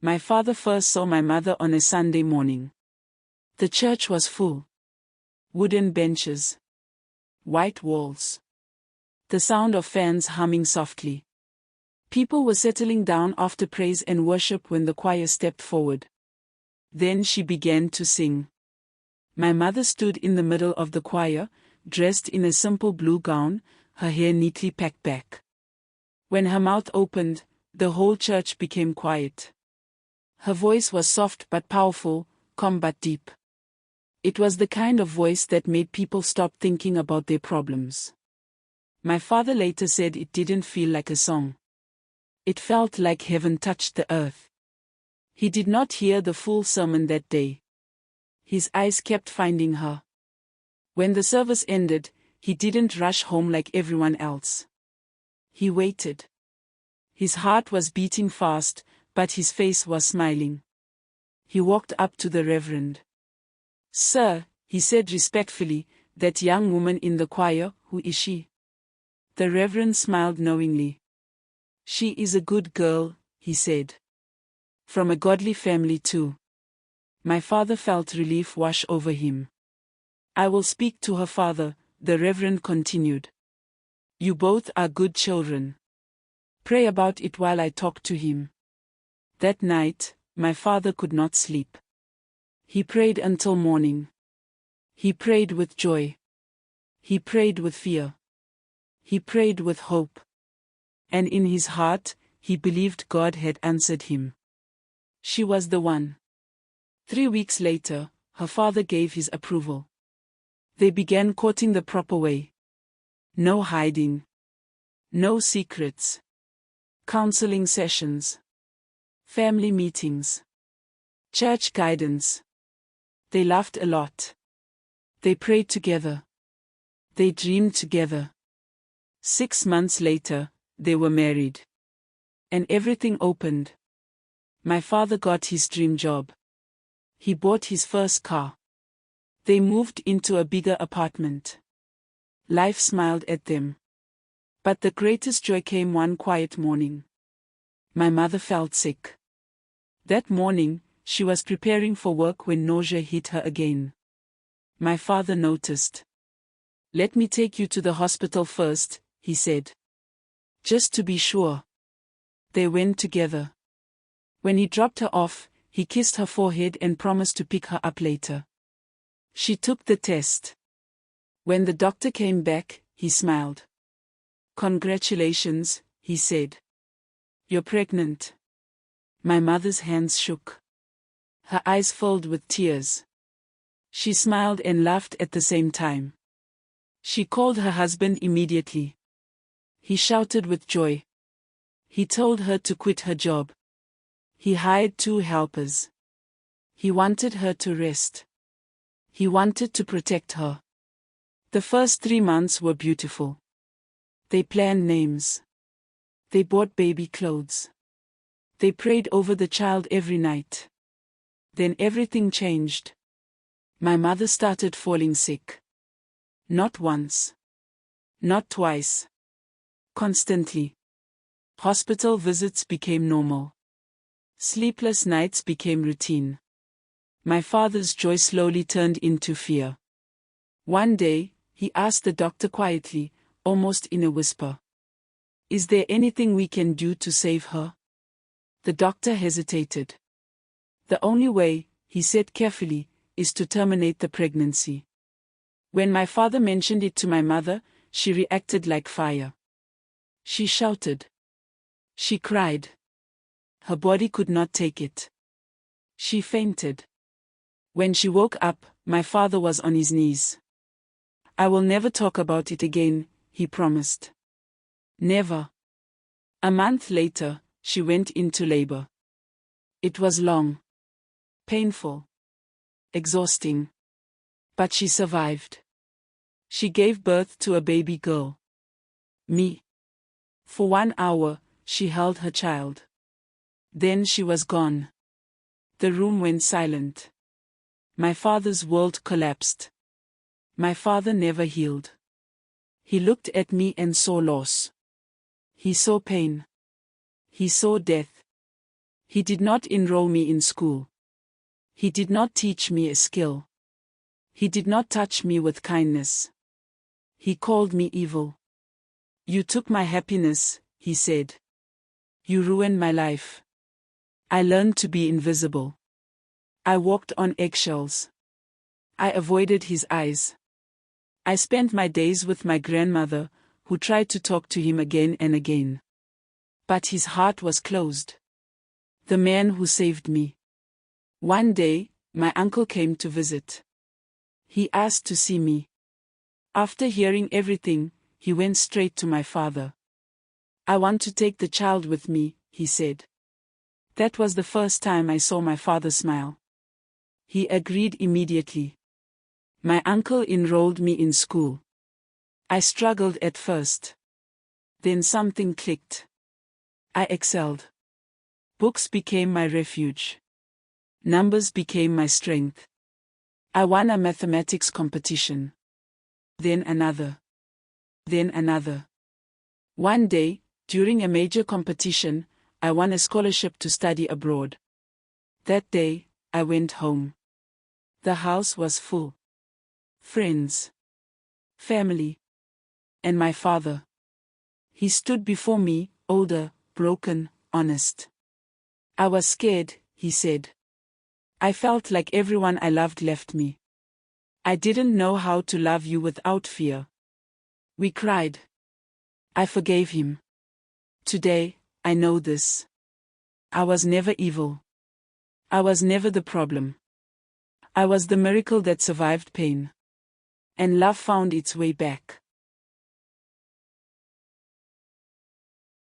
My father first saw my mother on a Sunday morning. The church was full. Wooden benches. White walls. The sound of fans humming softly. People were settling down after praise and worship when the choir stepped forward. Then she began to sing. My mother stood in the middle of the choir, dressed in a simple blue gown, her hair neatly packed back. When her mouth opened, the whole church became quiet. Her voice was soft but powerful, calm but deep. It was the kind of voice that made people stop thinking about their problems. My father later said it didn't feel like a song. It felt like heaven touched the earth. He did not hear the full sermon that day. His eyes kept finding her. When the service ended, he didn't rush home like everyone else. He waited. His heart was beating fast, but his face was smiling. He walked up to the reverend. "Sir," he said respectfully, "that young woman in the choir, who is she?" The reverend smiled knowingly. "She is a good girl," he said. "From a godly family too." My father felt relief wash over him. "I will speak to her father," the reverend continued. "You both are good children. Pray about it while I talk to him." That night, my father could not sleep. He prayed until morning. He prayed with joy. He prayed with fear. He prayed with hope. And in his heart, he believed God had answered him. She was the one. 3 weeks later, her father gave his approval. They began courting the proper way. No hiding. No secrets. Counseling sessions. Family meetings. Church guidance. They laughed a lot. They prayed together. They dreamed together. 6 months later, they were married. And everything opened. My father got his dream job. He bought his first car. They moved into a bigger apartment. Life smiled at them. But the greatest joy came one quiet morning. My mother felt sick. That morning, she was preparing for work when nausea hit her again. My father noticed. "Let me take you to the hospital first," he said. "Just to be sure." They went together. When he dropped her off, he kissed her forehead and promised to pick her up later. She took the test. When the doctor came back, he smiled. "Congratulations," he said. "You're pregnant." My mother's hands shook. Her eyes filled with tears. She smiled and laughed at the same time. She called her husband immediately. He shouted with joy. He told her to quit her job. He hired 2 helpers. He wanted her to rest. He wanted to protect her. The first 3 months were beautiful. They planned names. They bought baby clothes. They prayed over the child every night. Then everything changed. My mother started falling sick. Not once. Not twice. Constantly. Hospital visits became normal. Sleepless nights became routine. My father's joy slowly turned into fear. One day, he asked the doctor quietly, almost in a whisper, "Is there anything we can do to save her?" The doctor hesitated. "The only way," he said carefully, "is to terminate the pregnancy." When my father mentioned it to my mother, she reacted like fire. She shouted. She cried. Her body could not take it. She fainted. When she woke up, my father was on his knees. "I will never talk about it again," he promised. Never. A month later, she went into labor. It was long. Painful. Exhausting. But she survived. She gave birth to a baby girl. Me. For 1 hour, she held her child. Then she was gone. The room went silent. My father's world collapsed. My father never healed. He looked at me and saw loss. He saw pain. He saw death. He did not enroll me in school. He did not teach me a skill. He did not touch me with kindness. He called me evil. You took my happiness, he said. You ruined my life. I learned to be invisible. I walked on eggshells. I avoided his eyes. I spent my days with my grandmother, who tried to talk to him again and again. But his heart was closed. The man who saved me. One day, my uncle came to visit. He asked to see me. After hearing everything, he went straight to my father. I want to take the child with me, he said. That was the first time I saw my father smile. He agreed immediately. My uncle enrolled me in school. I struggled at first. Then something clicked. I excelled. Books became my refuge. Numbers became my strength. I won a mathematics competition. Then another. Then another. One day, during a major competition, I won a scholarship to study abroad. That day, I went home. The house was full. Friends. Family. And my father. He stood before me, older, broken, honest. I was scared, he said. I felt like everyone I loved left me. I didn't know how to love you without fear. We cried. I forgave him. Today, I know this. I was never evil. I was never the problem. I was the miracle that survived pain. And love found its way back.